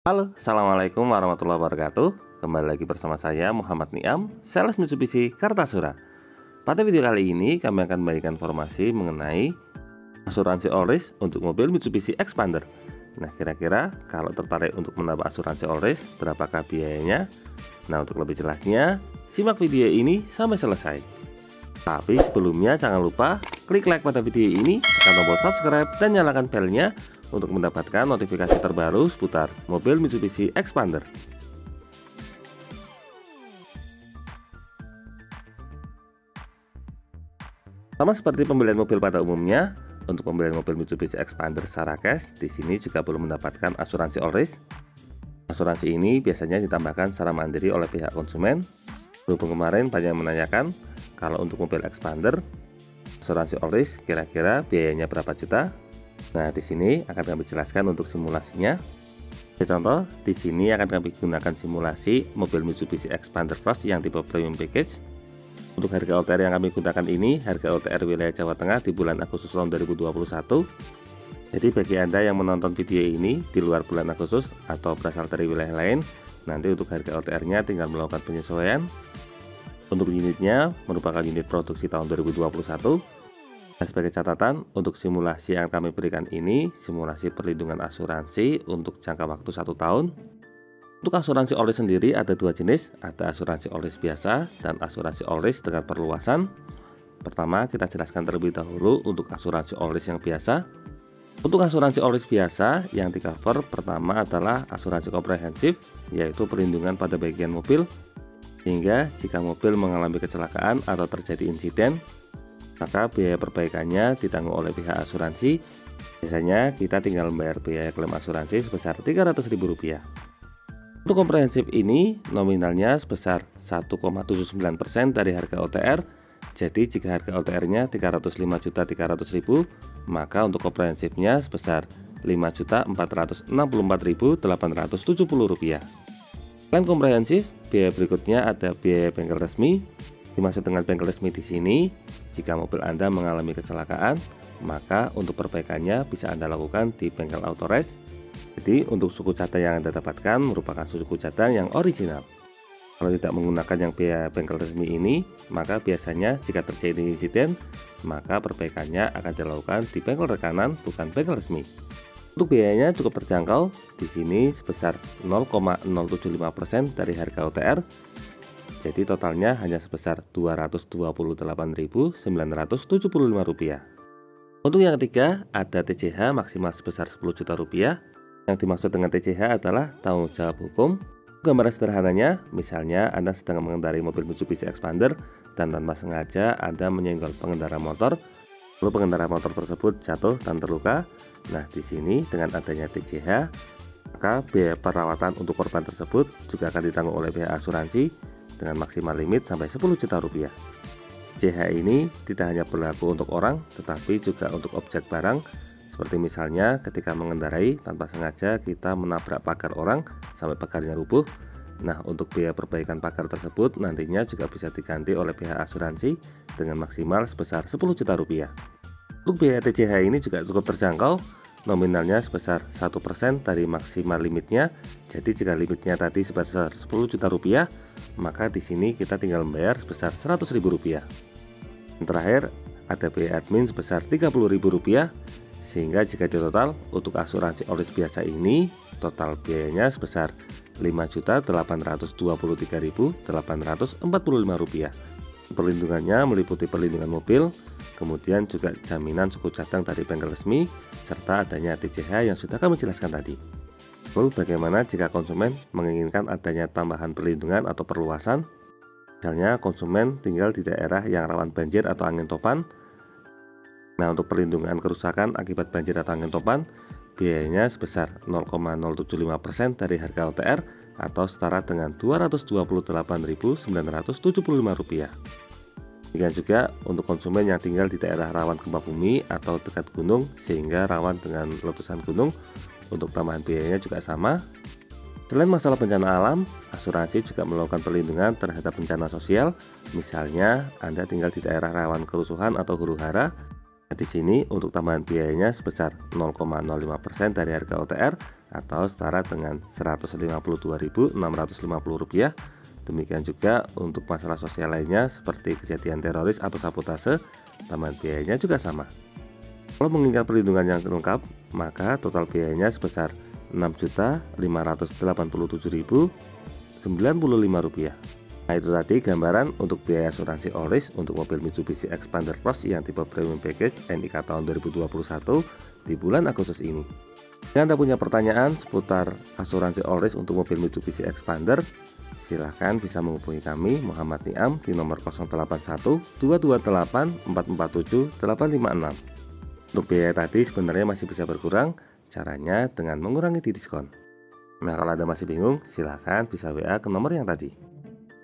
Halo, Assalamualaikum warahmatullahi wabarakatuh. Kembali lagi bersama saya Muhammad Niam, sales Mitsubishi Kartasura. Pada video kali ini kami akan memberikan informasi mengenai asuransi all risk untuk mobil Mitsubishi Expander. Nah, kira-kira kalau tertarik untuk menambah asuransi all risk, berapakah biayanya? Nah, untuk lebih jelasnya, simak video ini sampai selesai. Tapi sebelumnya jangan lupa klik like pada video ini, tekan tombol subscribe dan nyalakan belnya untuk mendapatkan notifikasi terbaru seputar mobil Mitsubishi Expander. Sama seperti pembelian mobil pada umumnya, untuk pembelian mobil Mitsubishi Expander secara cash, di sini juga belum mendapatkan asuransi all risk. Asuransi ini biasanya ditambahkan secara mandiri oleh pihak konsumen. Berhubung kemarin banyak yang menanyakan kalau untuk mobil Expander asuransi all risk kira-kira biayanya berapa juta. Nah, di sini akan kami jelaskan untuk simulasinya. Contoh, di sini akan kami gunakan simulasi mobil Mitsubishi Expander Cross yang tipe premium package. Untuk harga OTR yang kami gunakan ini, harga OTR wilayah Jawa Tengah di bulan Agustus tahun 2021. Jadi bagi Anda yang menonton video ini di luar bulan Agustus atau berasal dari wilayah lain, nanti untuk harga OTR-nya tinggal melakukan penyesuaian. Untuk unitnya merupakan unit produksi tahun 2021. Dan sebagai catatan, untuk simulasi yang kami berikan ini, simulasi perlindungan asuransi untuk jangka waktu 1 tahun. Untuk asuransi all risk sendiri ada dua jenis, ada asuransi all risk biasa dan asuransi all risk dengan perluasan. Pertama, kita jelaskan terlebih dahulu untuk asuransi all risk yang biasa. Untuk asuransi all risk biasa, yang di cover pertama adalah asuransi komprehensif, yaitu perlindungan pada bagian mobil, sehingga jika mobil mengalami kecelakaan atau terjadi insiden, maka biaya perbaikannya ditanggung oleh pihak asuransi. Biasanya kita tinggal membayar biaya klaim asuransi sebesar Rp300.000. Untuk komprehensif ini nominalnya sebesar 1,79% dari harga OTR. Jadi jika harga OTR-nya Rp305.300.000, maka untuk komprehensifnya sebesar Rp5.464.870. Selain komprehensif, biaya berikutnya ada biaya bengkel resmi. Dimaksud dengan bengkel resmi di sini, jika mobil Anda mengalami kecelakaan, maka untuk perbaikannya bisa Anda lakukan di bengkel Autorest. Jadi untuk suku cadang yang Anda dapatkan merupakan suku cadang yang original. Kalau tidak menggunakan yang biaya bengkel resmi ini, maka biasanya jika terjadi insiden, maka perbaikannya akan dilakukan di bengkel rekanan, bukan bengkel resmi. Untuk biayanya cukup terjangkau, di sini sebesar 0,075% dari harga OTR. Jadi totalnya hanya sebesar Rp228.975. Untuk yang ketiga ada TCH maksimal sebesar Rp10 juta. Yang dimaksud dengan TCH adalah tanggung jawab hukum. Gambaran sederhananya, misalnya Anda sedang mengendarai mobil Mitsubishi Expander dan tanpa sengaja Anda menyenggol pengendara motor, lalu pengendara motor tersebut jatuh dan terluka. Nah, di sini dengan adanya TCH, maka biaya perawatan untuk korban tersebut juga akan ditanggung oleh pihak asuransi dengan maksimal limit sampai Rp10 juta. TCH ini tidak hanya berlaku untuk orang, tetapi juga untuk objek barang. Seperti misalnya ketika mengendarai tanpa sengaja kita menabrak pagar orang sampai pagarnya rubuh. Nah, untuk biaya perbaikan pagar tersebut nantinya juga bisa diganti oleh pihak asuransi dengan maksimal sebesar Rp10 juta. Untuk biaya TCH ini juga cukup terjangkau, nominalnya sebesar 1% dari maksimal limitnya. Jadi jika limitnya tadi sebesar Rp10 juta, maka di sini kita tinggal membayar sebesar Rp100.000. Dan terakhir ada biaya admin sebesar Rp30.000, sehingga jika ditotal untuk asuransi all risk biasa ini total biayanya sebesar Rp5.823.845. Perlindungannya meliputi perlindungan mobil, kemudian juga jaminan suku cadang dari bengkel resmi, serta adanya TCH yang sudah kami jelaskan tadi. Lalu bagaimana jika konsumen menginginkan adanya tambahan perlindungan atau perluasan? Misalnya konsumen tinggal di daerah yang rawan banjir atau angin topan. Nah, untuk perlindungan kerusakan akibat banjir atau angin topan, biayanya sebesar 0,075% dari harga OTR atau setara dengan Rp228.975. Demikian juga untuk konsumen yang tinggal di daerah rawan gempa bumi atau dekat gunung sehingga rawan dengan letusan gunung, untuk tambahan biayanya juga sama. Selain masalah bencana alam, asuransi juga melakukan perlindungan terhadap bencana sosial. Misalnya Anda tinggal di daerah rawan kerusuhan atau huru-hara, Nah, di sini untuk tambahan biayanya sebesar 0,05% dari harga OTR atau setara dengan Rp152.650. Demikian juga untuk masalah sosial lainnya seperti kejadian teroris atau sabotase, tambahan biayanya juga sama. Kalau menginginkan perlindungan yang lengkap, maka total biayanya sebesar Rp6.587.095. Nah, itu tadi gambaran untuk biaya asuransi all risk untuk mobil Mitsubishi Xpander Cross yang tipe premium package NIK tahun 2021 di bulan Agustus ini. Jika Anda punya pertanyaan seputar asuransi all risk untuk mobil Mitsubishi Xpander, silahkan bisa menghubungi kami Muhammad Niam di nomor 081 228 447 856. Untuk biaya tadi sebenarnya masih bisa berkurang, caranya dengan mengurangi di diskon. Nah, kalau Anda masih bingung, silahkan bisa WA ke nomor yang tadi.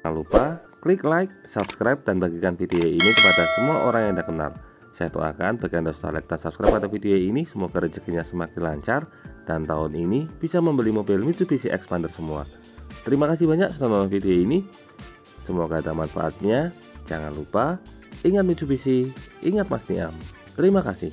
Jangan lupa klik like, subscribe, dan bagikan video ini kepada semua orang yang Anda kenal. Saya doakan bagi Anda sudah like dan subscribe pada video ini, semoga rezekinya semakin lancar dan tahun ini bisa membeli mobil Mitsubishi Xpander semua. Terima kasih banyak sudah menonton video ini. Semoga ada manfaatnya. Jangan lupa ingat Mitsubishi, ingat Mas Niam. Terima kasih.